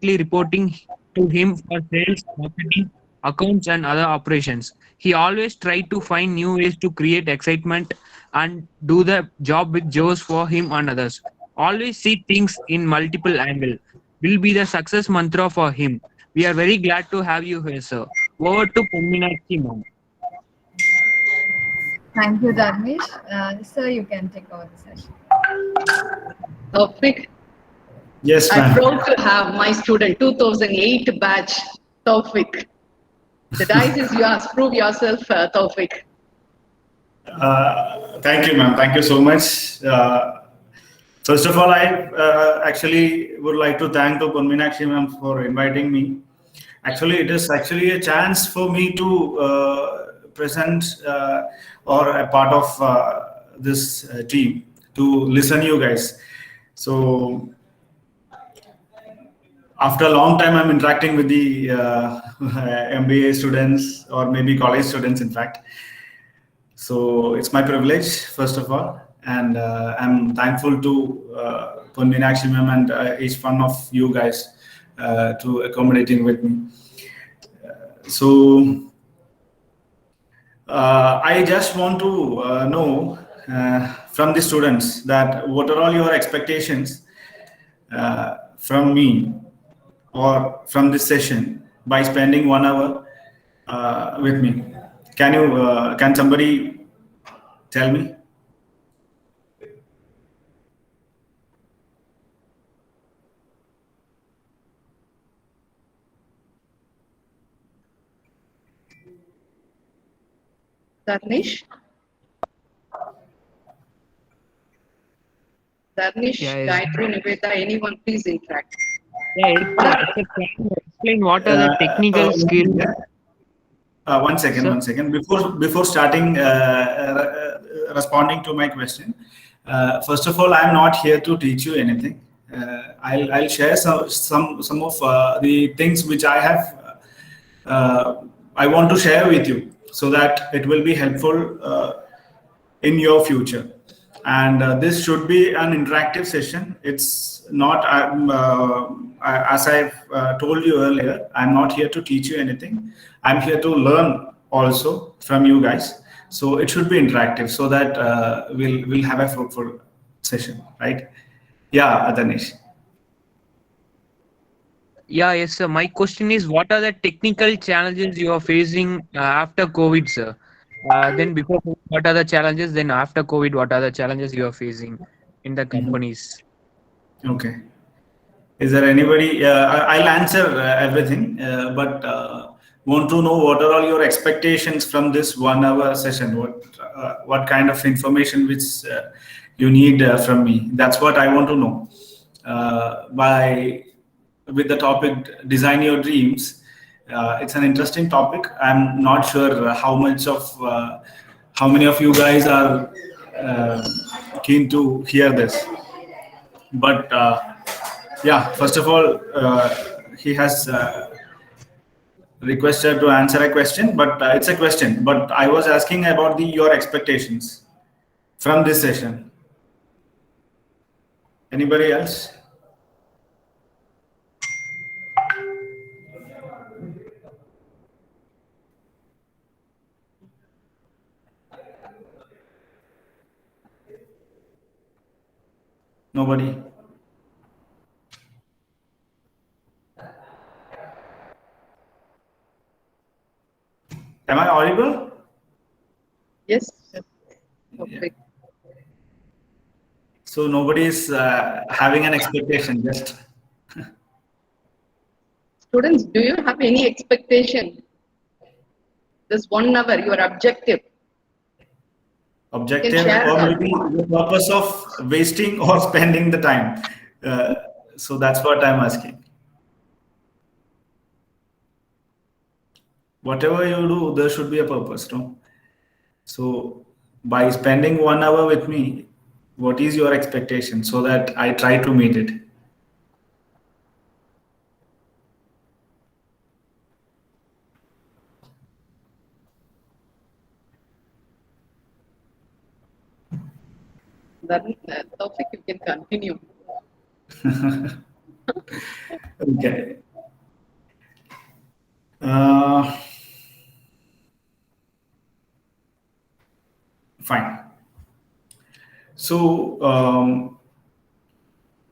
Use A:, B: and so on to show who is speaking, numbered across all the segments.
A: directly reporting to him for sales, marketing, accounts, and other operations. He always tried to find new ways to create excitement and do the job with Joes for him and others. Always see things in multiple angles will be the success mantra for him. We are very glad to have you here, sir. Over to Pumminakshi, ma'am.
B: Thank you, Dharmesh. Sir, you can take over the session.
C: Taufik,
D: Yes,
C: I'm
D: ma'am.
C: proud to have my student, 2008 batch, Taufik. The dice is yours. Prove yourself, Taufik.
D: Thank you, ma'am. Thank you so much. First of all, I actually would like to thank to Purminakshi ma'am for inviting me. Actually, it is actually a chance for me to present or a part of this team to listen you guys. So after a long time, I'm interacting with the MBA students or maybe college students, in fact. So it's my privilege, first of all, and I'm thankful to Pon Meenakshi ma'am and each one of you guys to accommodating with me. So I just want to know from the students that what are all your expectations from me or from this session by spending 1 hour with me. Can somebody tell me?
C: Dharnesh? Dharnesh,
A: Yeah, yes.
C: Gayatri, Niveda, anyone, please interact.
A: Yeah, can you explain what are the technical skills,
D: One second,
A: sir?
D: 1 second. Before starting responding to my question, first of all, I'm not here to teach you anything. I'll share some of the things which I want to share with you so that it will be helpful in your future. And this should be an interactive session. It's not, as I've told you earlier, I'm not here to teach you anything. I'm here to learn also from you guys. So it should be interactive so that we'll have a fruitful session, right? Yeah, Adanesh.
A: Yeah, yes, sir. My question is, what are the technical challenges you are facing after COVID, sir? Then before COVID, what are the challenges? Then after COVID, what are the challenges you are facing in the companies?
D: Okay. Is there anybody? I'll answer everything, but want to know what are all your expectations from this 1 hour session? What kind of information which you need from me? That's what I want to know. By with the topic design your dreams, it's an interesting topic. I'm not sure how many of you guys are keen to hear this, but. Yeah, first of all, he has requested to answer a question, but it's a question. But I was asking about your expectations from this session. Anybody else? Nobody. Am I audible?
C: Yes, Taufik.
D: So nobody is having an expectation. Just
C: Students, do you have any expectation? This 1 hour, your objective.
D: objective
C: share
D: or
C: that.
D: maybe the purpose of wasting or spending the time. So that's what I'm asking. Whatever you do, there should be a purpose, no? So by spending 1 hour with me, what is your expectation so that I try to meet it?
C: Then, Taufik, you can continue.
D: Okay. Uh, Fine. So,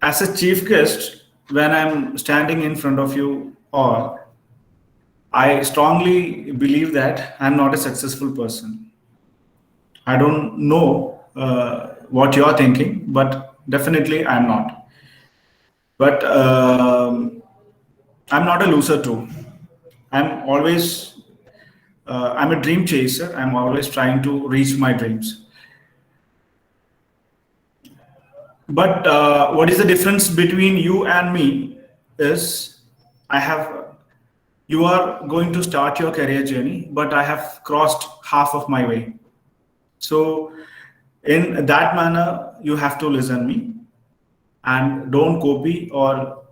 D: as a chief guest, when I'm standing in front of you all, I strongly believe that I'm not a successful person. I don't know what you're thinking, but definitely I'm not. But I'm not a loser too. I'm always, I'm a dream chaser. I'm always trying to reach my dreams. But what is the difference between you and me is I have, you are going to start your career journey, but I have crossed half of my way. So in that manner, you have to listen me and don't copy or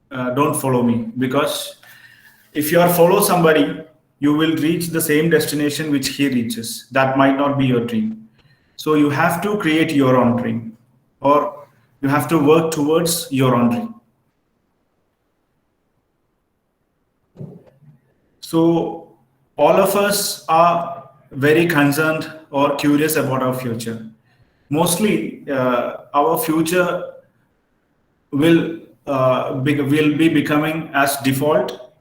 D: don't follow me, because if you are follow somebody, you will reach the same destination which he reaches. That might not be your dream. So you have to create your own dream, or you have to work towards your own dream. So all of us are very concerned or curious about our future. Mostly, our future will be becoming as default,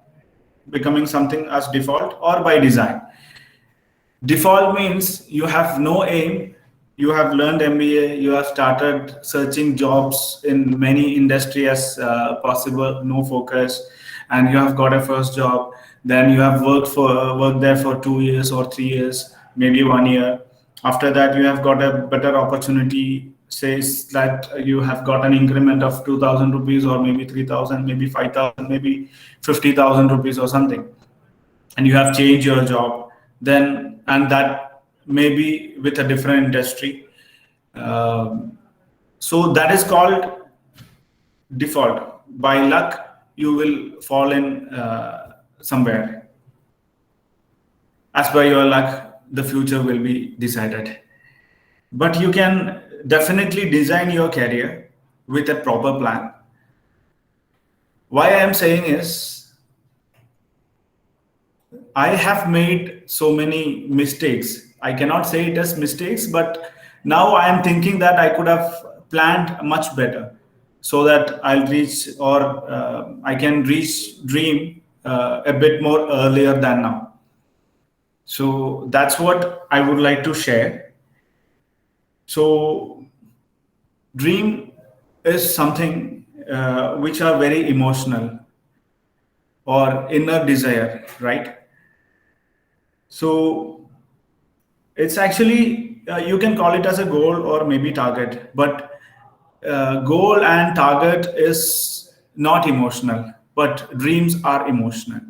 D: becoming something as default or by design. Default means you have no aim, you have learned MBA, you have started searching jobs in many industries as possible, no focus, and you have got a first job. Then you have worked there for 2 years or 3 years, maybe 1 year. After that, you have got a better opportunity. Says that you have got an increment of 2,000 rupees, or maybe 3,000, maybe 5,000, maybe 50,000 rupees or something, and you have changed your job. Then, and that may be with a different industry. So that is called default. By luck, you will fall in somewhere. As by your luck, the future will be decided. But you can definitely design your career with a proper plan. Why I am saying is, I have made so many mistakes. I cannot say it as mistakes, but now I am thinking that I could have planned much better, so that I'll reach, or I can reach dream a bit more earlier than now. So that's what I would like to share. So dream is something which are very emotional or inner desire, right? So it's actually, you can call it as a goal or maybe target, but goal and target is not emotional, but dreams are emotional.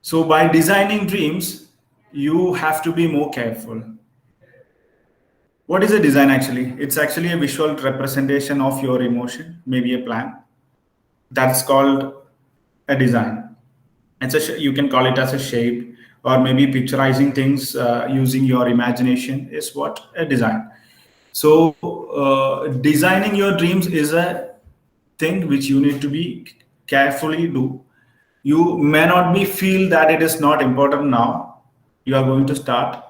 D: So by designing dreams, you have to be more careful. What is a design actually? It's actually a visual representation of your emotion, maybe a plan. That's called a design. You can call it as a shape, or maybe picturizing things using your imagination is what a design. So designing your dreams is a thing which you need to be carefully do. You may not be feel that it is not important now. You are going to start.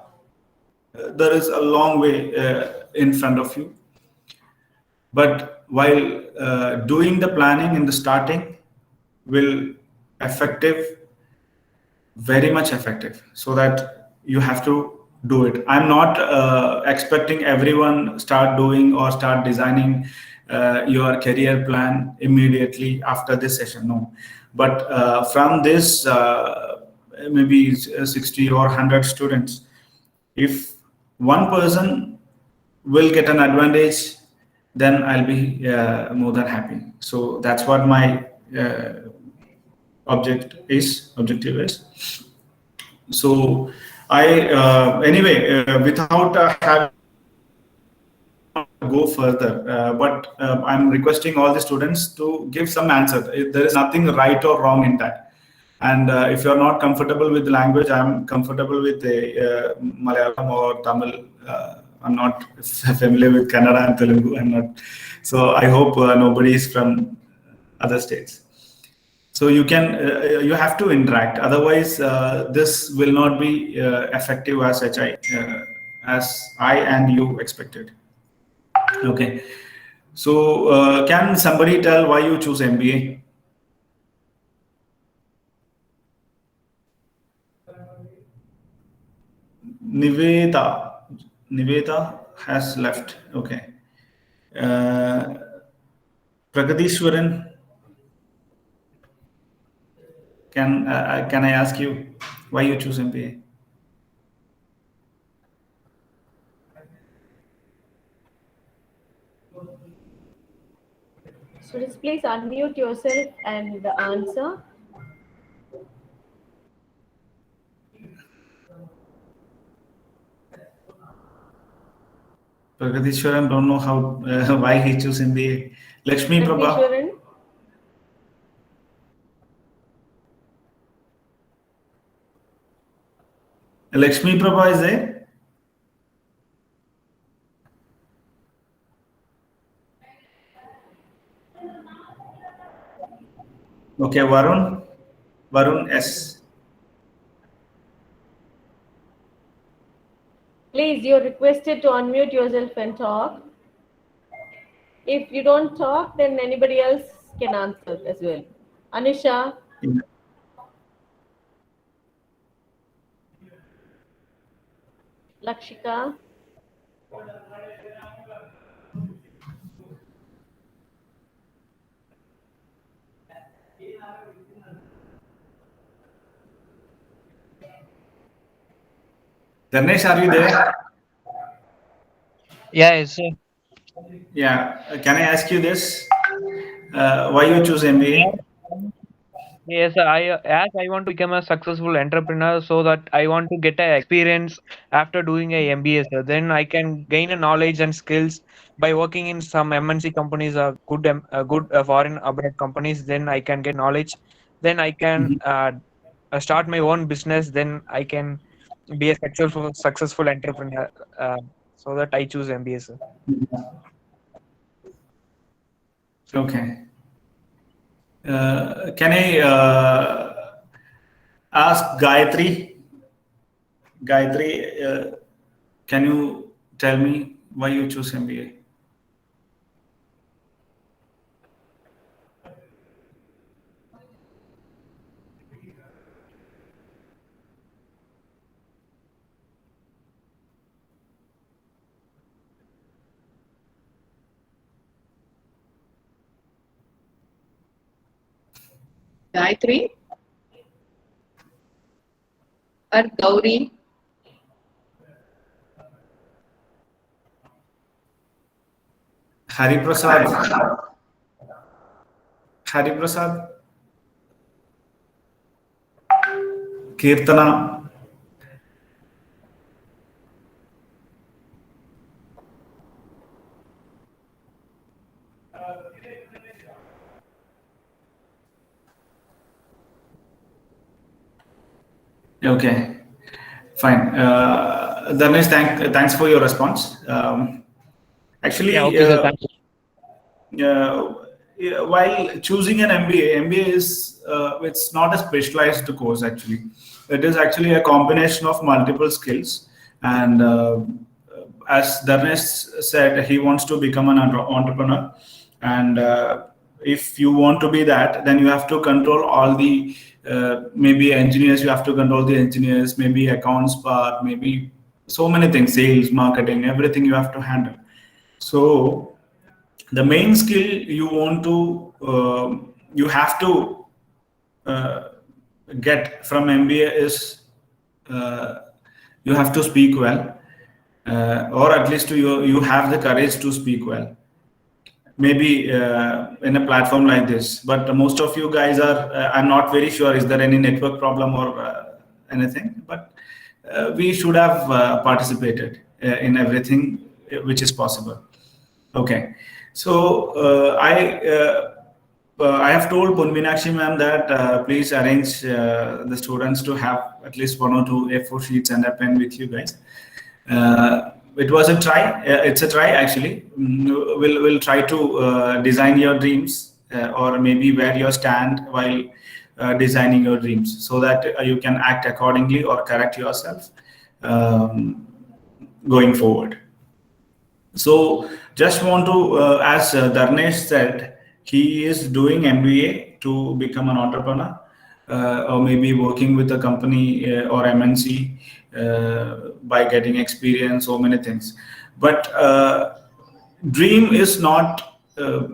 D: There is a long way in front of you. But while doing the planning in the starting will effective, very much effective, so that you have to do it. I'm not expecting everyone start doing or start designing your career plan immediately after this session, no. But from this maybe 60 or 100 students, if one person will get an advantage, then I'll be more than happy. So that's what my objective is. So I anyway, without having go further, but I'm requesting all the students to give some answer. There is nothing right or wrong in that. And if you're not comfortable with the language, I'm comfortable with the Malayalam or Tamil. I'm not familiar with Kannada and Telugu. I'm not. So I hope nobody is from other states. So you can, you have to interact. Otherwise, this will not be effective as I and you expected. Okay. So can somebody tell why you choose MBA? Niveda has left. Okay. Pragadishwaran, can I ask you why you choose MBA?
E: Students, please unmute yourself and answer.
D: Pragadishwaran don't know how why he chose MBA. Lakshmi Prabha.
E: Pragadishwaran?
D: Lakshmi Prabha is there? Okay, Varun S.
E: Please, you're requested to unmute yourself and talk. If you don't talk, then anybody else can answer as well. Anusha? Lakshika?
D: Dharnesh, are you there?
A: Yeah, yes, sir.
D: Yeah. Can I ask you this? Why you choose MBA?
A: Yes, as I want to become a successful entrepreneur, so that I want to get a experience after doing a MBA, sir. Then I can gain a knowledge and skills by working in some MNC companies, good foreign abroad companies. Then I can get knowledge. Then I can start my own business. Then I can be a successful entrepreneur. So that I choose MBA, sir.
D: Okay. Can I ask Gayatri? Gayatri, can you tell me why you choose MBA?
C: Gayatri or Gauri?
D: Hari Prasad. Kirtana. Okay, fine. Dharnesh, thanks for your response. Actually,
A: Yeah, okay, sir. Thank you.
D: While choosing an MBA is it's not a specialized course. Actually, it is actually a combination of multiple skills. And as Dharnesh said, he wants to become an entrepreneur. And if you want to be that, then you have to control all the maybe engineers. You have to control the engineers. Maybe accounts part. Maybe so many things, sales, marketing, everything you have to handle. So the main skill you want to, you have to get from MBA is you have to speak well, or at least you have the courage to speak well. Maybe in a platform like this, but most of you guys are, I'm not very sure, is there any network problem or anything, but we should have participated in everything which is possible. Okay, so I have told Punminakshi ma'am that please arrange the students to have at least 1 or 2 A4 sheets and a pen with you guys. it was a try. It's a try actually. We'll try to design your dreams, or maybe where you stand while designing your dreams, so that you can act accordingly or correct yourself going forward. So just want to, as Dharnesh said, he is doing MBA to become an entrepreneur, or maybe working with a company or MNC by getting experience, so many things. But dream is not a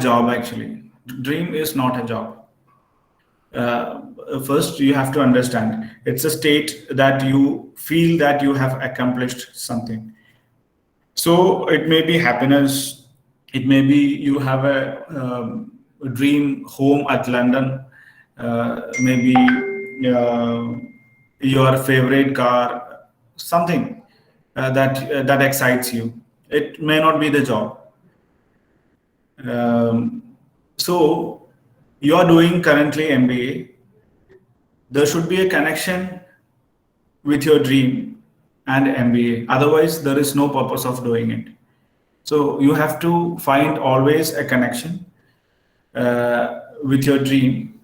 D: job actually. Dream is not a job. First, you have to understand it's a state that you feel that you have accomplished something. So it may be happiness, it may be you have a dream home at London, maybe your favorite car, something that excites you. It may not be the job. So you are doing currently MBA. There should be a connection with your dream and MBA. Otherwise, there is no purpose of doing it. So you have to find always a connection with your dream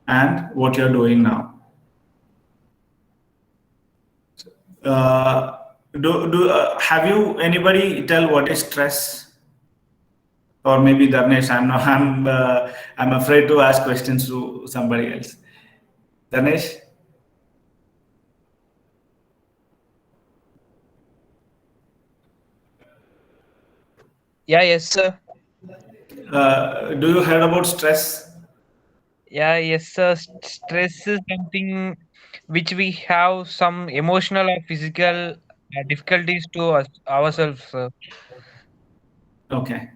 D: and what you're doing now. Have you anybody tell what is stress? Or maybe Dharnesh, I'm afraid to ask questions to somebody else. Dharnesh?
A: Yeah, yes, sir.
D: Do you heard about stress?
A: Yeah, yes, sir. Stress is something which we have some emotional or physical difficulties to ourselves, sir.
D: Okay,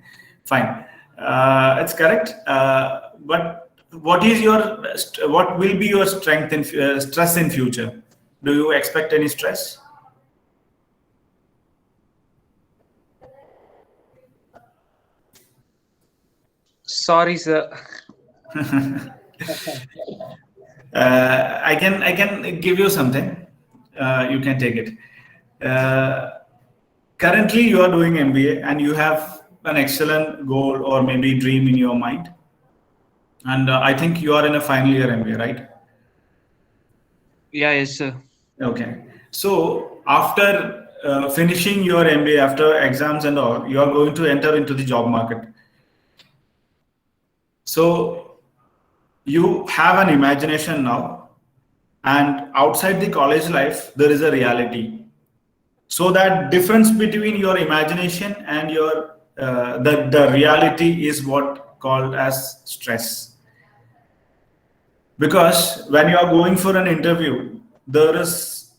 D: fine. It's correct. But what will be your strength in stress in future? Do you expect any stress?
A: Sorry, sir.
D: I can give you something. You can take it. Currently, you are doing MBA and you have an excellent goal or maybe dream in your mind. And I think you are in a final year MBA, right?
A: Yeah, yes, sir.
D: Okay. So after finishing your MBA, after exams and all, you are going to enter into the job market. So you have an imagination now, and outside the college life, there is a reality. So that difference between your imagination and your the reality is what called as stress. Because when you are going for an interview, there is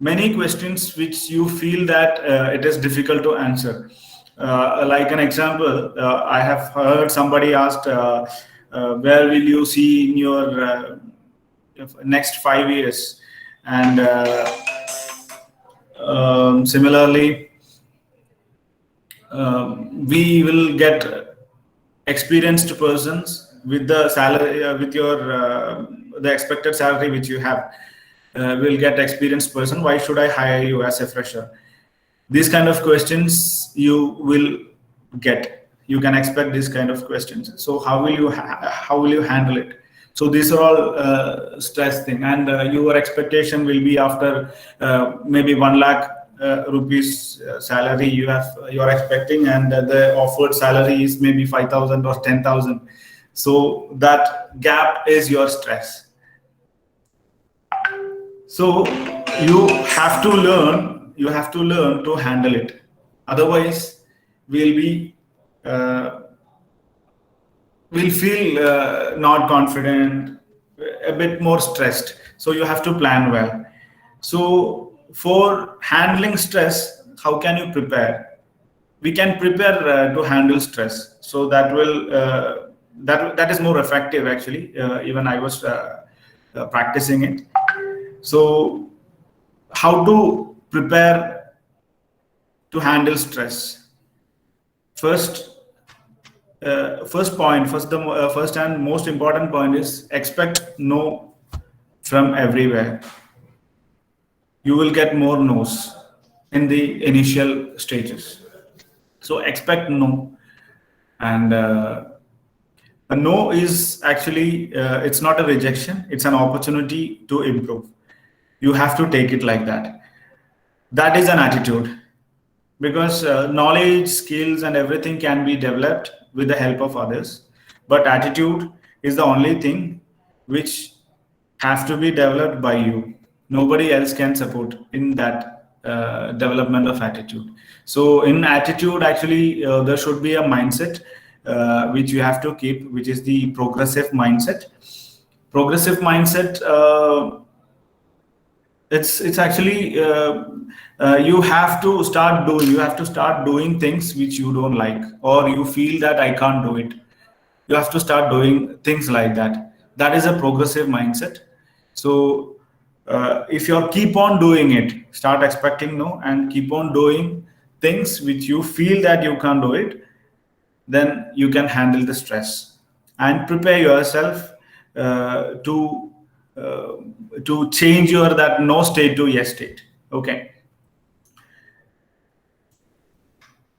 D: many questions which you feel that it is difficult to answer. Like an example, I have heard somebody asked, where will you see in your next 5 years? And similarly, we will get experienced persons with the salary, with your the expected salary which you have. Will get experienced person. Why should I hire you as a fresher? These kind of questions you will get. You can expect these kind of questions. So how will you handle it? So these are all stress thing, and your expectation will be after maybe 1 lakh rupees salary you are expecting, and the offered salary is maybe 5,000 or 10,000. So that gap is your stress. So you have to learn to handle it. Otherwise, we'll feel not confident, a bit more stressed. So you have to plan well. So for handling stress, how can you prepare? We can prepare to handle stress. So that will that is more effective actually. Even I was practicing it. So how to prepare to handle stress? First and most important point is expect no from everywhere. You will get more no's. in the initial stages. So expect no. And a no is actually, it's not a rejection, it's an opportunity to improve. You have to take it like that. That is an attitude, because knowledge, skills, and everything can be developed with the help of others. But attitude is the only thing which has to be developed by you. Nobody else can support in that development of attitude. So in attitude, actually, there should be a mindset which you have to keep, which is the progressive mindset. Progressive mindset, it's actually you have to start doing things which you don't like, or you feel that I can't do it. You have to start doing things like that. That is a progressive mindset. So if you keep on doing it, start expecting no, and keep on doing things which you feel that you can't do it, then you can handle the stress and prepare yourself to change your that no state to yes state. Okay.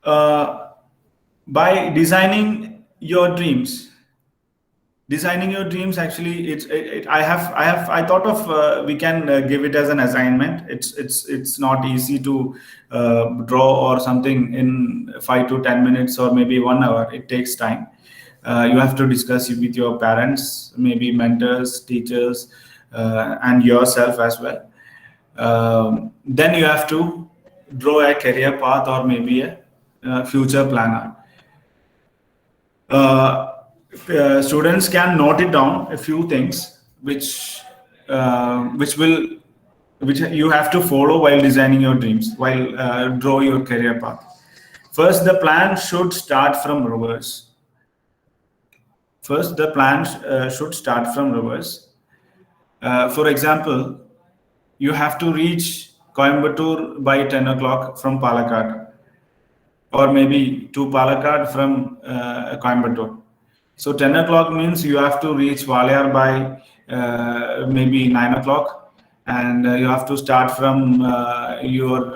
D: By designing your dreams, actually, I thought of we can give it as an assignment. It's not easy to draw or something in 5 to 10 minutes or maybe 1 hour. It takes time. You have to discuss it with your parents, maybe mentors, teachers, and yourself as well. Then you have to draw a career path or maybe a future planner. Students can note it down, a few things which you have to follow while designing your dreams, while draw your career path. First, the plan should start from reverse. For example, you have to reach Coimbatore by 10 o'clock from Palakkad, or maybe to Palakkad from Coimbatore. So 10 o'clock means you have to reach Walayar by maybe 9 o'clock, and you have to start from your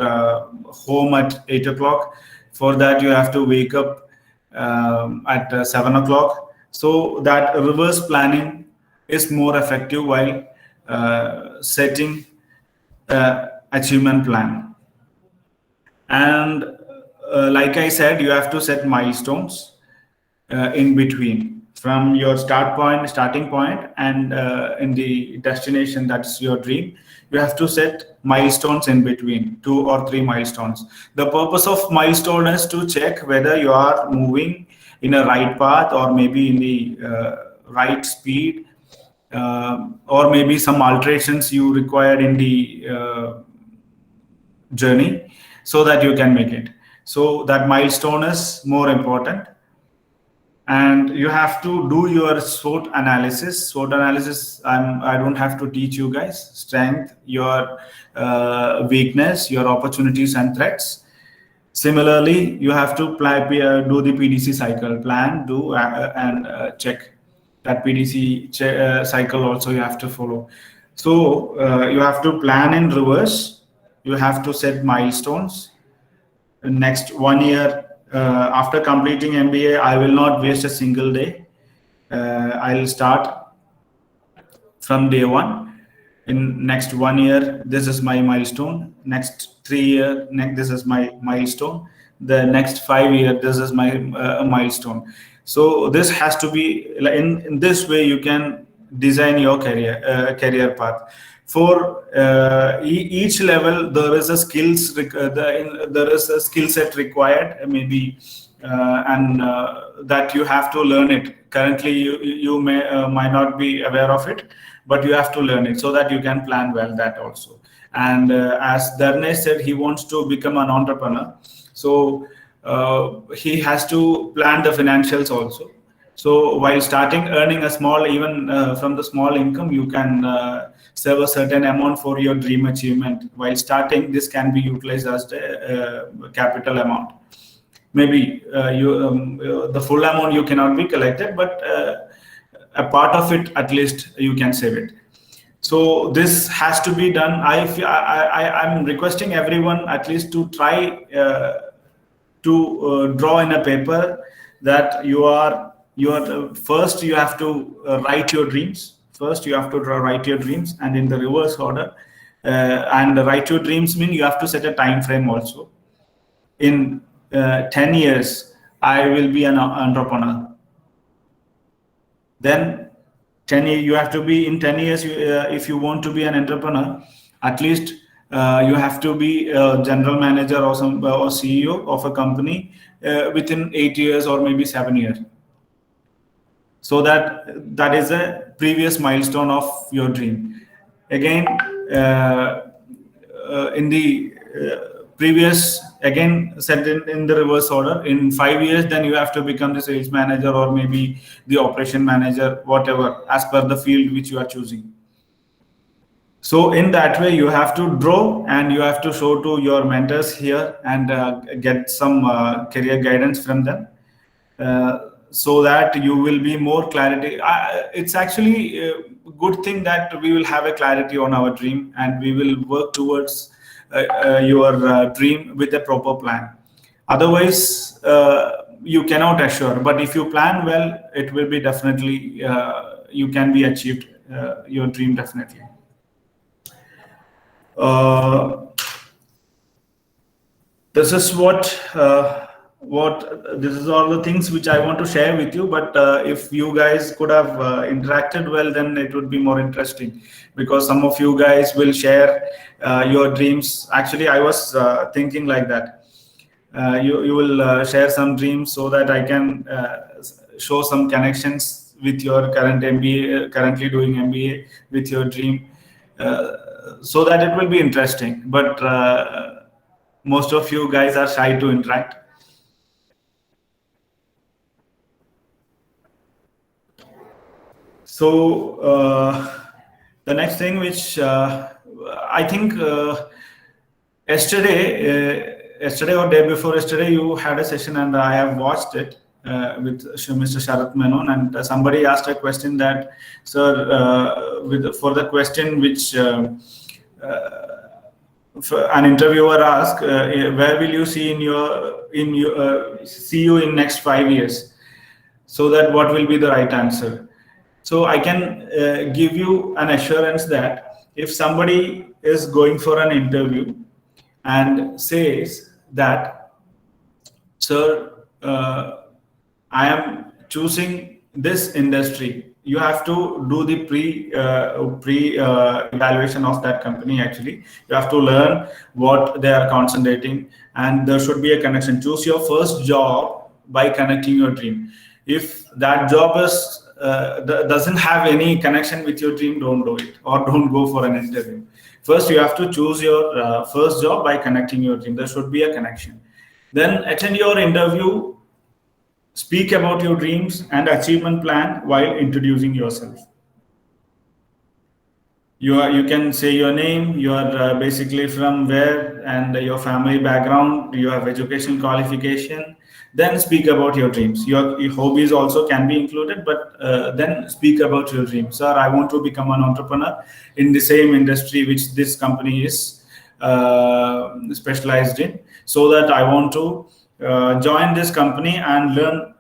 D: home at 8 o'clock. For that, you have to wake up at 7 o'clock. So that reverse planning is more effective while setting achievement plan. And like I said, you have to set milestones in between, from your starting point and in the destination, that's your dream. You have to set milestones in between, 2 or 3 milestones. The purpose of milestone is to check whether you are moving in a right path, or maybe in the right speed, or maybe some alterations you required in the journey, so that you can make it. So that milestone is more important. And you have to do your SWOT analysis. I don't have to teach you guys. Strength, your weakness, your opportunities and threats. Similarly, you have to do the PDC cycle. Plan, do, and check. That PDC cycle also you have to follow. So you have to plan in reverse. You have to set milestones. Next 1 year, after completing MBA, I will not waste a single day. I'll start from day 1. In next 1 year, this is my milestone. Next 3 years, this is my milestone. The next 5 years, this is my milestone. So this has to be in this way. You can design your career path. For each level, there is a there is a skill set required, maybe, and that you have to learn it. Currently, you might not be aware of it, but you have to learn it so that you can plan well that also. And as Dharnesh said, he wants to become an entrepreneur, so he has to plan the financials also. So while starting earning a small, even from the small income, you can save a certain amount for your dream achievement. While starting, this can be utilized as the capital amount. Maybe the full amount you cannot be collected, but a part of it at least you can save it. So this has to be done. I'm requesting everyone at least to try to draw in a paper that you are first you have to write your dreams. First you have to write your dreams, and in the reverse order. And write your dreams mean you have to set a time frame also. In 10 years, I will be an entrepreneur. Then 10 years, you have to be in 10 years. If you want to be an entrepreneur, at least you have to be a general manager or CEO of a company within 8 years or maybe 7 years. So that is a previous milestone of your dream. Again, in the previous, again set in the reverse order. In 5 years, then you have to become the sales manager or maybe the operation manager, whatever, as per the field which you are choosing. So in that way, you have to draw and you have to show to your mentors here and get some career guidance from them, so that you will be more clarity. It's actually a good thing that we will have a clarity on our dream and we will work towards your dream with a proper plan. Otherwise, you cannot assure. But if you plan well, it will be definitely, you can be achieved your dream definitely. This is this is all the things which I want to share with you. But if you guys could have interacted well, then it would be more interesting, because some of you guys will share your dreams. Actually, I was thinking like that. You will share some dreams so that I can show some connections with your current MBA, currently doing MBA, with your dream, so that it will be interesting. But most of you guys are shy to interact. So the next thing which I think yesterday or day before yesterday, you had a session and I have watched it with Mr. Sharath Menon, and somebody asked a question that, sir, for the question which an interviewer asked, where will you see see you in next 5 years? So that what will be the right answer? So I can give you an assurance that if somebody is going for an interview and says that, sir, I am choosing this industry, you have to do the pre evaluation of that company. Actually, you have to learn what they are concentrating, and there should be a connection. Choose your first job by connecting your dream. If that job is doesn't have any connection with your dream, don't do it, or don't go for an interview. First, you have to choose your first job by connecting your dream. There should be a connection. Then attend your interview, speak about your dreams and achievement plan while introducing yourself. You can say your name, you are basically from where, and your family background, you have education qualification. Then speak about your dreams. Your hobbies also can be included, but then speak about your dreams. Sir, I want to become an entrepreneur in the same industry which this company is specialized in, so that I want to join this company and learn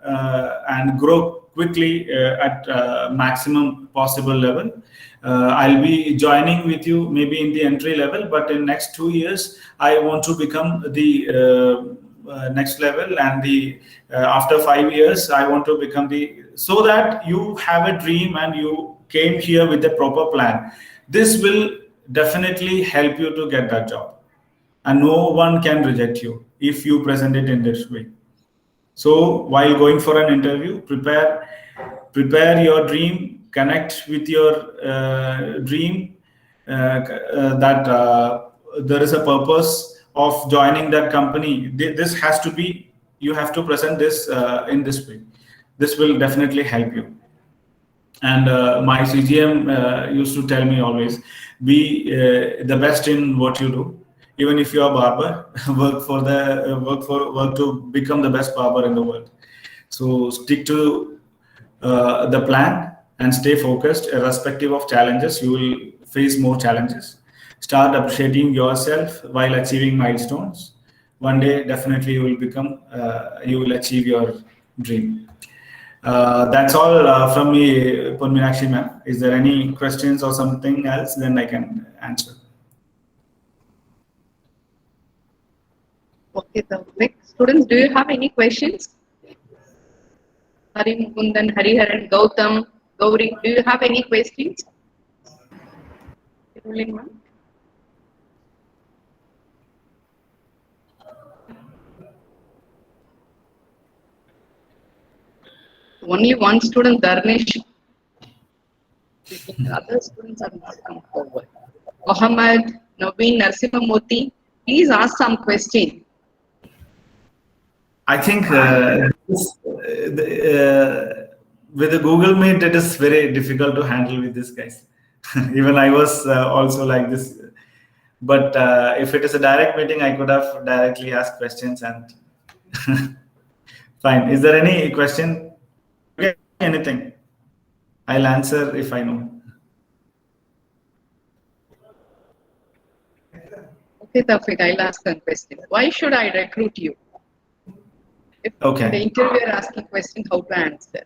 D: and grow quickly at maximum possible level. I'll be joining with you maybe in the entry level, but in next 2 years, I want to become the next level, and after 5 years, I want to become so that you have a dream and you came here with a proper plan. This will definitely help you to get that job, and no one can reject you if you present it in this way. So while going for an interview, prepare your dream, connect with your dream, that there is a purpose of joining that company. This has to be, you have to present this in this way. This will definitely help you. And my CGM used to tell me always, be the best in what you do. Even if you are a barber, work to become the best barber in the world. So stick to the plan and stay focused. Irrespective of challenges, you will face more challenges. Start appreciating yourself while achieving milestones. One day, definitely, you will achieve your dream. That's all from me, Purminakshi ma'am. Is there any questions or something else? Then I can answer.
C: Okay, Taufik. Students, do you have any questions? Hari Mukundan, Hariharan, Gautam, Gauri, do you have any questions? Only one student, Dharnesh. The other students are not come forward. Mohammed, Naveen, Narsimhamurthy, please ask some question.
D: I think with the Google Meet, it is very difficult to handle with these guys. Even I was also like this. But if it is a direct meeting, I could have directly asked questions and fine. Is there any question? Okay, anything? I'll answer if I know.
C: Okay, Taufik, I'll ask one question. Why should I recruit you? If
D: Okay.
C: the interviewer asking question, how to answer?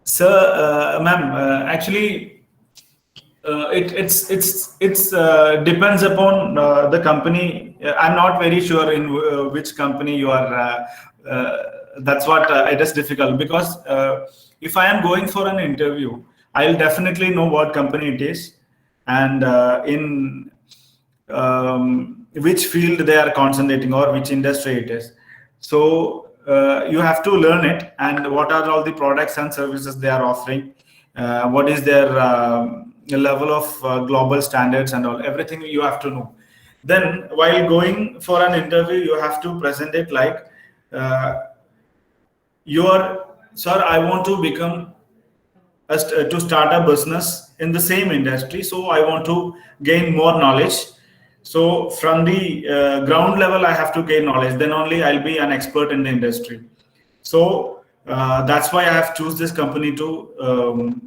D: Sir, ma'am, actually, it's depends upon the company. I'm not very sure in which company you are. That's what it is difficult because if I am going for an interview, I'll definitely know what company it is and in which field they are concentrating or which industry it is. So you have to learn it and what are all the products and services they are offering. What is their level of global standards and all, everything you have to know. Then while going for an interview, you have to present it like, sir, I want to become, to start a business in the same industry. So I want to gain more knowledge. So from the ground level, I have to gain knowledge. Then only I'll be an expert in the industry. So that's why I have choose this company to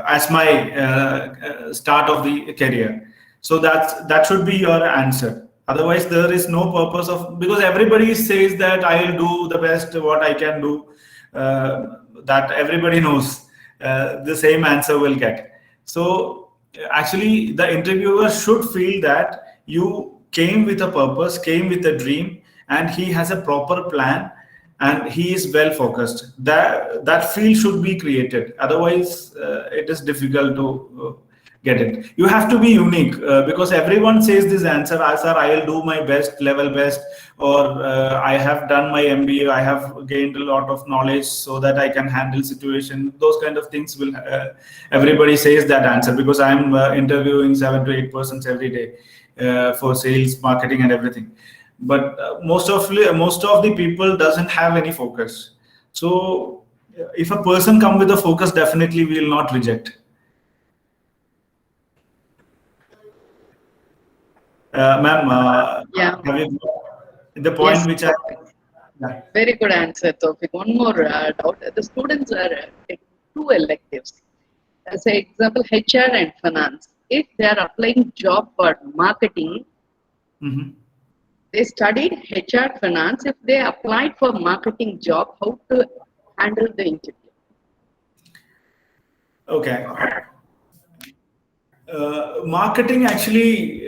D: as my start of the career. So that should be your answer. Otherwise, there is no purpose of, because everybody says that I'll do the best what I can do. That everybody knows the same answer will get. So actually, the interviewer should feel that you came with a purpose, came with a dream, and he has a proper plan and he is well focused. That feel should be created. Otherwise, it is difficult to get it. You have to be unique because everyone says this answer, sir, I'll do my best, level best, or I have done my MBA, I have gained a lot of knowledge so that I can handle situation. Those kind of things will, everybody says that answer because I'm interviewing 7 to 8 persons every day for sales, marketing and everything. But most of the people doesn't have any focus. So if a person come with a focus, definitely we will not reject. Ma'am,
C: Yeah.
D: have you the point
C: Yes.
D: which I... Yeah.
C: Very good answer, Taufik. One more doubt. The students are taking 2 electives. As an example, HR and finance. If they are applying job for marketing,
D: Mm-hmm.
C: they studied HR finance. If they applied for marketing job, how to handle the interview?
D: Okay. Marketing actually,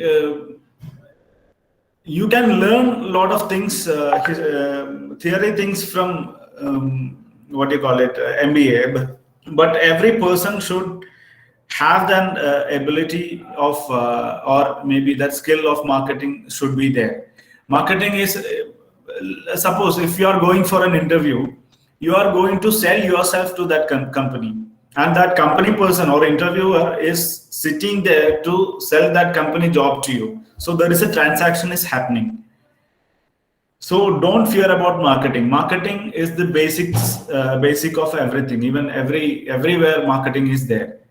D: you can learn a lot of things, theory things from what do you call it, MBA. But every person should have that ability of, or maybe that skill of marketing should be there. Marketing is, suppose if you are going for an interview, you are going to sell yourself to that company. And that company person or interviewer is sitting there to sell that company job to you. So there is a transaction is happening. So don't fear about marketing. Marketing is the basic of everything. Even everywhere marketing is there.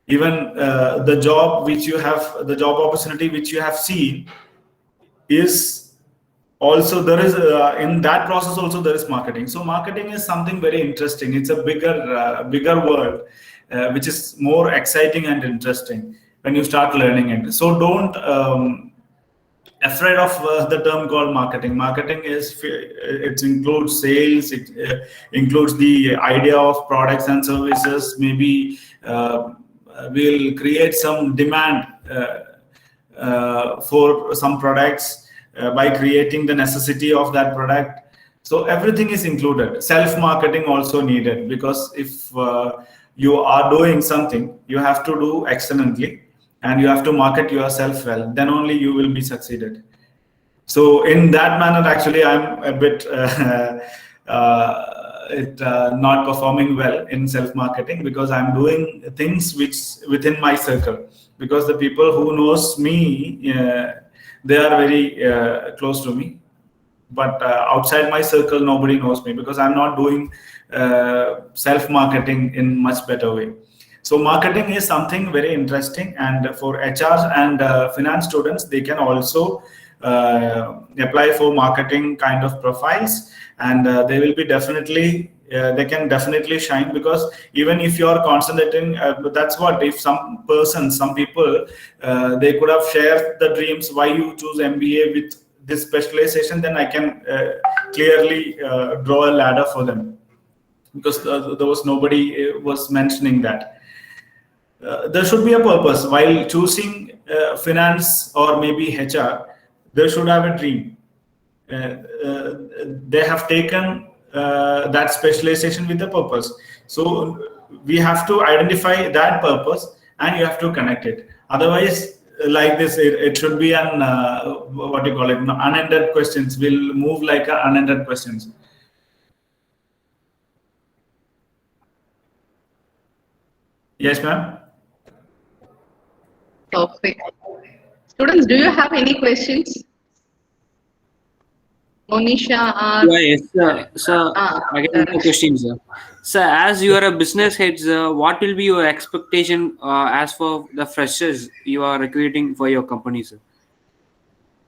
D: Even the job which you have, the job opportunity which you have seen is also there is in that process also there is marketing. So marketing is something very interesting. It's a bigger world. which is more exciting and interesting when you start learning it. So don't afraid of the term called marketing. Marketing it includes sales, it includes the idea of products and services. Maybe we'll create some demand for some products by creating the necessity of that product. So everything is included. Self-marketing also needed, because if you are doing something, you have to do excellently and you have to market yourself well. Then only you will be succeeded. So in that manner, actually, I'm a bit not performing well in self-marketing, because I'm doing things which within my circle. Because the people who knows me, they are very close to me. But outside my circle, nobody knows me, because I'm not doing self-marketing in much better way. So marketing is something very interesting, and for HR and finance students, they can also apply for marketing kind of profiles, and they will be definitely they can definitely shine, because even if you are concentrating, that's what, if some people they could have shared the dreams why you choose MBA with this specialization, then I can clearly draw a ladder for them, because there was nobody was mentioning that. There should be a purpose while choosing finance or maybe HR. They should have a dream. They have taken that specialization with a purpose. So we have to identify that purpose and you have to connect it. Otherwise, like this, it should be an what do you call it? Unended questions. Will move like unended questions. Yes, ma'am.
C: Perfect. Students, do you have any questions? Monisha,
F: Yes, sir. Sir, I got a question, sir. Sir, as you are a business head, sir, what will be your expectation as for the freshers you are recruiting for your company, sir?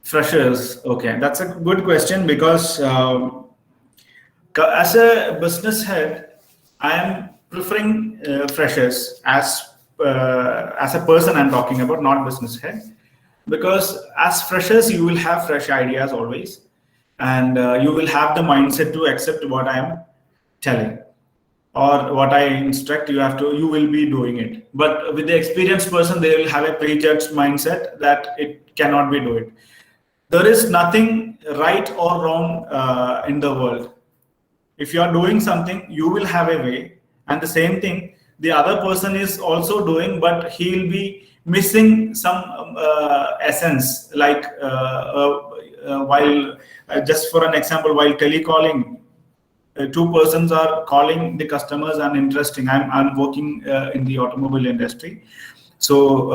D: Freshers. Okay, that's a good question, because as a business head, I am preferring freshers as a person I'm talking about, not business head, because as freshers you will have fresh ideas always, and you will have the mindset to accept what I am telling or what I instruct. You will be doing it. But with the experienced person, they will have a prejudged mindset that it cannot be do it. There is nothing right or wrong in the world. If you are doing something, you will have a way, and the same thing the other person is also doing, but he will be missing some essence, like while just for an example, while telecalling, two persons are calling the customers and interesting. I'm working in the automobile industry, so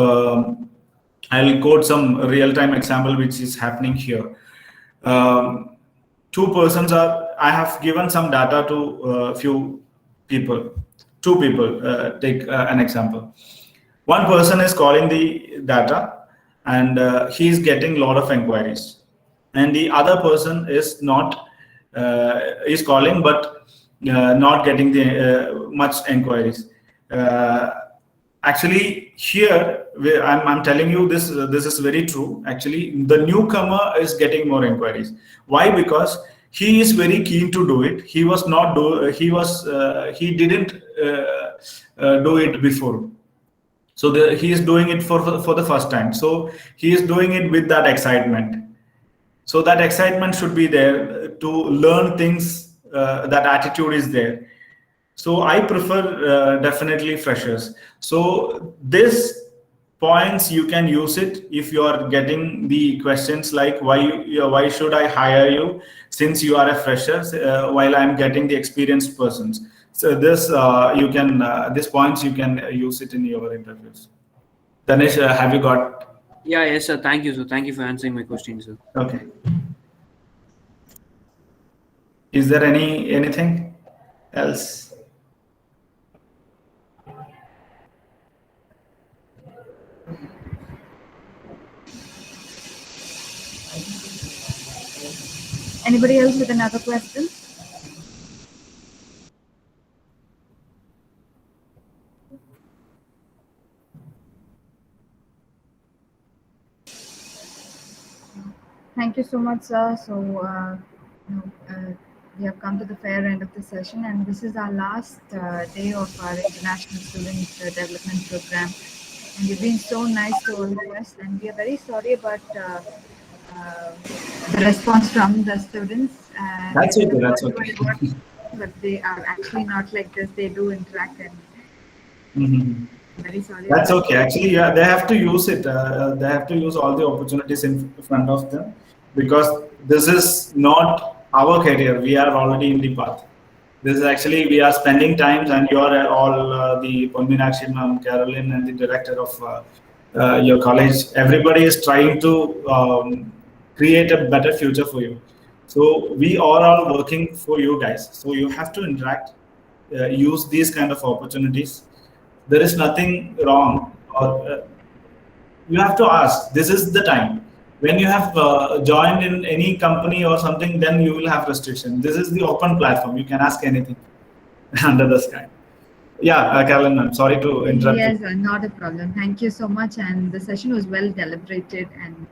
D: I'll quote some real-time example which is happening here. Two persons I have given some data to a few people. Two people, take an example. One person is calling the data, and he is getting a lot of inquiries, and the other person is not is calling but not getting the much inquiries. Actually, here I'm telling you this is very true. Actually, the newcomer is getting more inquiries. Why? Because he is very keen to do it. He was not he didn't do it before. So he is doing it for the first time. So he is doing it with that excitement. So that excitement should be there to learn things. That attitude is there. So I prefer definitely freshers. So this points you can use it if you are getting the questions like why should I hire you since you are a fresher while I'm getting the experienced persons. So this you can this points you can use it in your interviews. Danesh, have you got?
F: Yeah, yes, sir. Thank you, sir. Thank you for answering my question, sir.
D: Okay. Is there anything else?
B: Anybody else with another question? Thank you so much, sir. So, we have come to the fair end of the session, and this is our last day of our International Student Development Program. And you've been so nice to all of us, and we are very sorry about the response from the students.
D: That's okay. That's okay.
B: But they are actually not like this. They do interact, and very sorry.
D: That's okay. Actually, yeah, they have to use it. They have to use all the opportunities in front of them, because this is not our career. We are already in the path. This is actually, we are spending time, and you are all the Ponminakshi ma'am, Caroline, and the director of your college. Everybody is trying to create a better future for you. So we are all working for you guys. So you have to interact, use these kind of opportunities. There is nothing wrong, or you have to ask. This is the time. When you have joined in any company or something, then you will have restriction. This is the open platform. You can ask anything under the sky. Yeah, Caroline, I'm sorry to interrupt.
B: Yes, not a problem. Thank you so much. And the session was well deliberated, and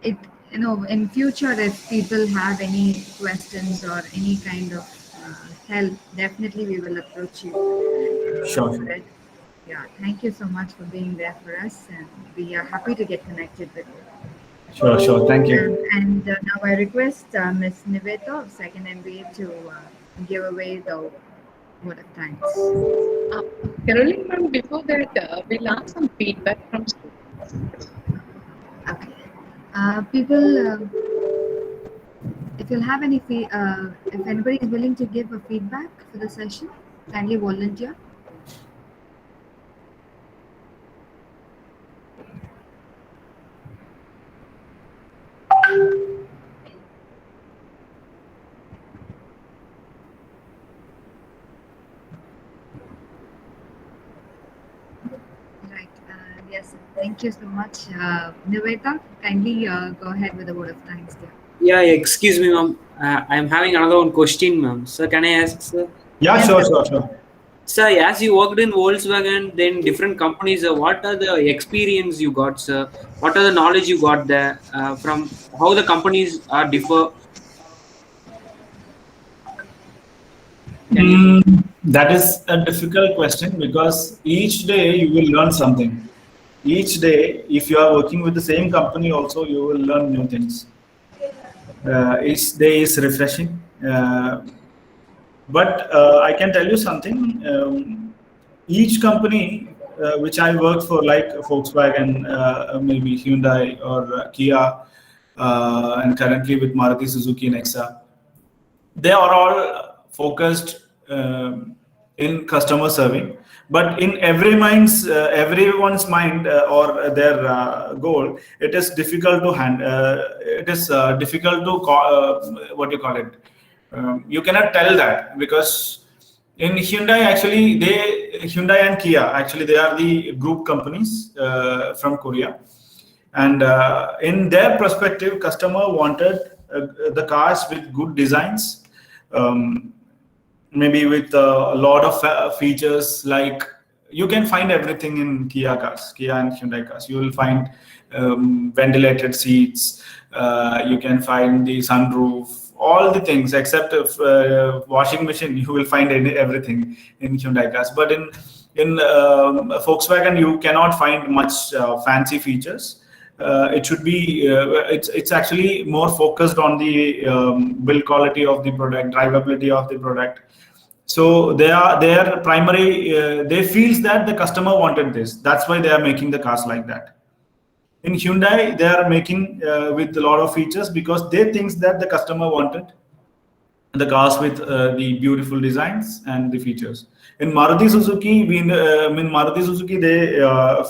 B: it, in future, if people have any questions or any kind of help, definitely we will approach you.
D: Sure.
B: Yeah, thank you so much for being there for us, and we are happy to get connected with you.
D: Sure. Thank you.
B: And now I request Ms. Niveta of Second MBA to give away the word of thanks.
C: Caroline ma'am, before that, we'll ask some feedback from students.
B: Okay. People, if you'll have any, if anybody is willing to give a feedback for the session, kindly volunteer. Right. Yes. Thank you so much, Niveta. Kindly go ahead with the word of thanks, dear.
F: Yeah, excuse me, ma'am. I'm having another one question, ma'am. Sir, can I ask, sir?
D: Yeah, sure.
F: Sir, as you worked in Volkswagen, then different companies, what are the experience you got, sir? What are the knowledge you got there from how the companies are differ?
D: That is a difficult question, because each day you will learn something. Each day, if you are working with the same company also, you will learn new things. Each day is refreshing. But I can tell you something. Each company which I worked for, like Volkswagen, maybe Hyundai or Kia, and currently with Maruti Suzuki Nexa, they are all focused in customer serving. But in everyone's mind or their goal, it is difficult to it is difficult to what do you call it? You cannot tell that, because in Hyundai, actually, Hyundai and Kia, actually, they are the group companies from Korea. And in their perspective, customer wanted the cars with good designs, maybe with a lot of features. Like, you can find everything in Kia cars, Kia and Hyundai cars. You will find ventilated seats. You can find the sunroof. All the things except washing machine, you will find everything in Hyundai cars. But in Volkswagen, you cannot find much fancy features. It should be it's actually more focused on the build quality of the product, drivability of the product. So their primary they feels that the customer wanted this. That's why they are making the cars like that. In Hyundai, they are making with a lot of features, because they think that the customer wanted the cars with the beautiful designs and the features. In Maruti Suzuki, they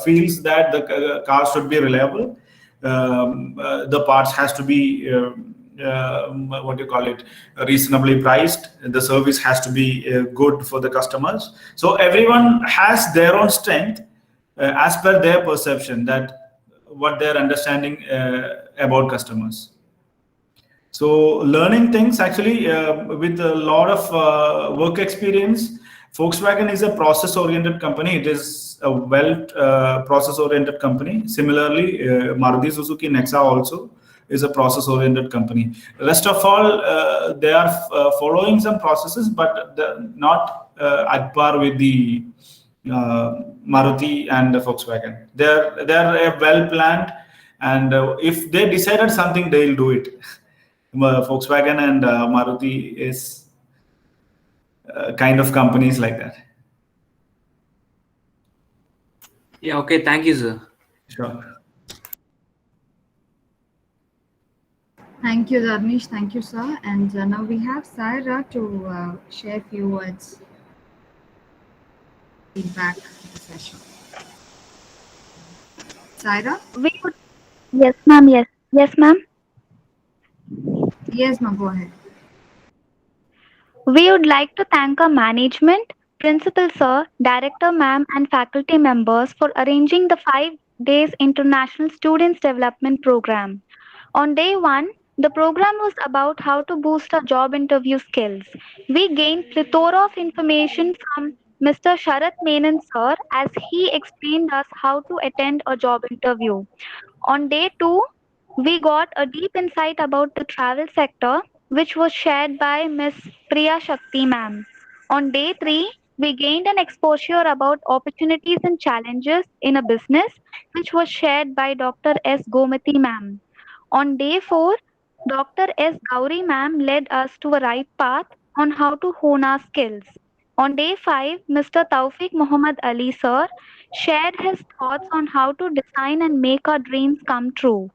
D: feels that the car should be reliable. The parts has to be what do you call it? Reasonably priced. The service has to be good for the customers. So everyone has their own strength as per their perception, that what they're understanding about customers. So learning things actually with a lot of work experience. Volkswagen is a process-oriented company. It is a process-oriented company. Similarly, Maruti Suzuki Nexa also is a process-oriented company. Rest of all, they are following some processes, but not at par with the Maruti and the Volkswagen. They're a well planned, and if they decided something, they'll do it. Volkswagen and Maruti is kind of companies like that.
F: Yeah, okay, thank you, sir.
D: Sure.
B: Thank you, Dharnesh. Thank you, sir. And now we have Saira to share a few words feedback of the session. Saira?
G: Yes, ma'am. Yes, ma'am.
B: Yes, ma'am. Go ahead.
G: We would like to thank our management, principal sir, director ma'am, and faculty members for arranging the 5 days International Students Development Program. On day 1, the program was about how to boost our job interview skills. We gained plethora of information from Mr. Sharath Menon sir as he explained us how to attend a job interview. On day 2, we got a deep insight about the travel sector, which was shared by Ms. Priya Shakti ma'am. On day 3, we gained an exposure about opportunities and challenges in a business, which was shared by Dr. S. Gomati ma'am. On day 4, Dr. S. Gauri ma'am led us to a right path on how to hone our skills. On day 5, Mr. Tawfiq Muhammad Ali sir shared his thoughts on how to design and make our dreams come true.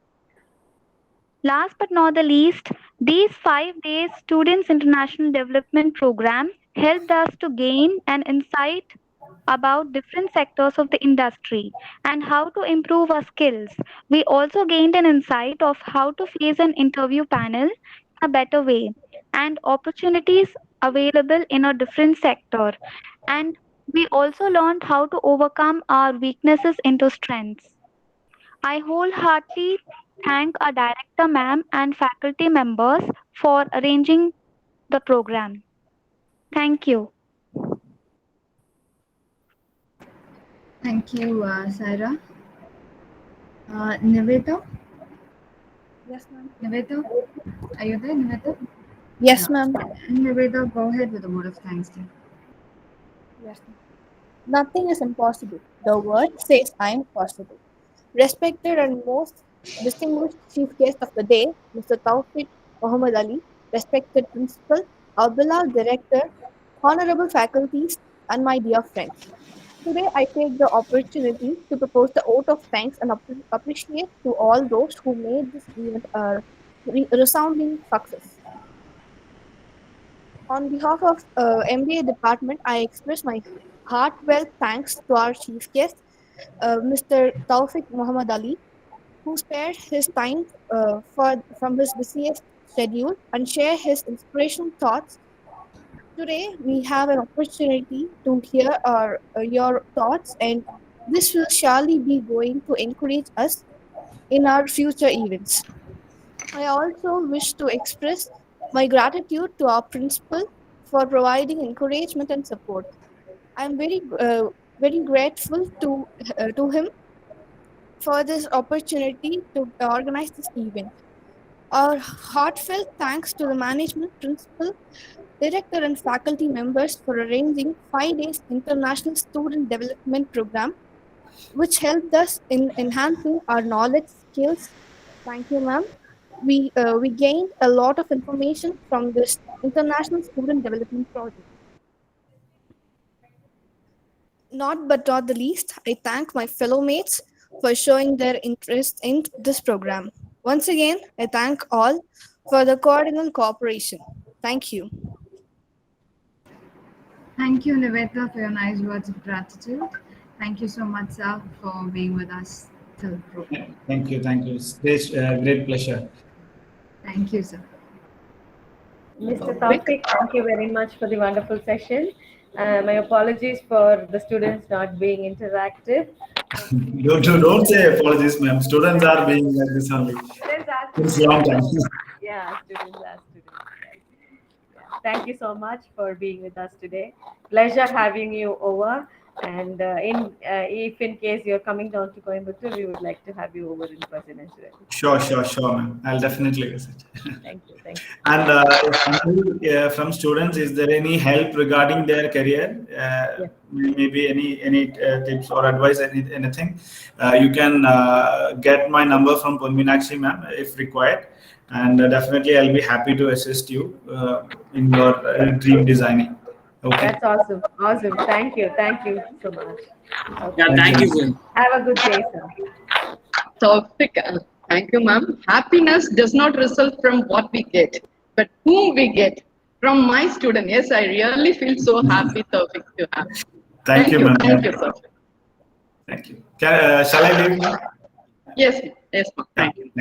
G: Last but not the least, these 5 days Students International Development Program helped us to gain an insight about different sectors of the industry and how to improve our skills. We also gained an insight of how to face an interview panel in a better way and opportunities available in a different sector. And we also learned how to overcome our weaknesses into strengths. I wholeheartedly thank our director ma'am and faculty members for arranging the program. Thank you.
B: Thank you, Saira. Niveta?
H: Yes, ma'am.
B: Niveta? Are you there, Niveta?
H: Yes,
B: Yeah.
H: ma'am.
B: Niveta, go ahead with the word of thanks. Dear.
H: Yes, ma'am. Nothing is impossible. The word says I am possible. Respected and most distinguished chief guest of the day, Mr. Tawfiq Muhammad Ali, respected principal, Abdullah director, honorable faculties, and my dear friends. Today, I take the opportunity to propose the vote of thanks and appreciate to all those who made this event a resounding success. On behalf of MBA department, I express my heartfelt thanks to our chief guest, Mr. Tawfiq Muhammad Ali, who spared his time from his busiest schedule and share his inspirational thoughts. Today, we have an opportunity to hear your thoughts, and this will surely be going to encourage us in our future events. I also wish to express my gratitude to our principal for providing encouragement and support. I am very grateful to him for this opportunity to organize this event. Our heartfelt thanks to the management, principal, director, and faculty members for arranging 5 days international student development program, which helped us in enhancing our knowledge skills. Thank you, ma'am. We gained a lot of information from this international student development project. Not but not the least, I thank my fellow mates for showing their interest in this program. Once again, I thank all for the coordinate cooperation. Thank you.
B: Thank you, Niveta, for your nice words of gratitude. Thank you so much, sir, for being with us till the program.
D: Thank you. It's great pleasure.
B: Thank you, sir.
E: Mr. Tawfiq, thank you very much for the wonderful session. My apologies for the students not being interactive.
D: Don't say apologies, ma'am. Students are being like this only. It's long time.
E: Yeah. Yeah, students as students. Right. Yeah. Thank you so much for being with us today. Pleasure having you over. And if in case you're coming down to Coimbatore, we would like to have you over in person as well.
D: Sure, ma'am. I'll definitely visit.
E: Thank you.
D: And from students, is there any help regarding their career? Maybe any tips or advice, anything? You can get my number from Meenakshi ma'am if required, and definitely I'll be happy to assist you in your dream designing. Okay.
E: That's awesome. Awesome. Thank you so much. Okay.
F: Yeah, thank you, sir.
E: Have a good day, sir.
C: Taufik, thank you, ma'am. Happiness does not result from what we get, but whom we get. From my student, yes, I really feel so happy, Taufik, to have.
D: Thank you, ma'am.
C: Thank you, sir.
D: Thank you. Shall I leave?
C: Yes, ma'am.
D: Thank you.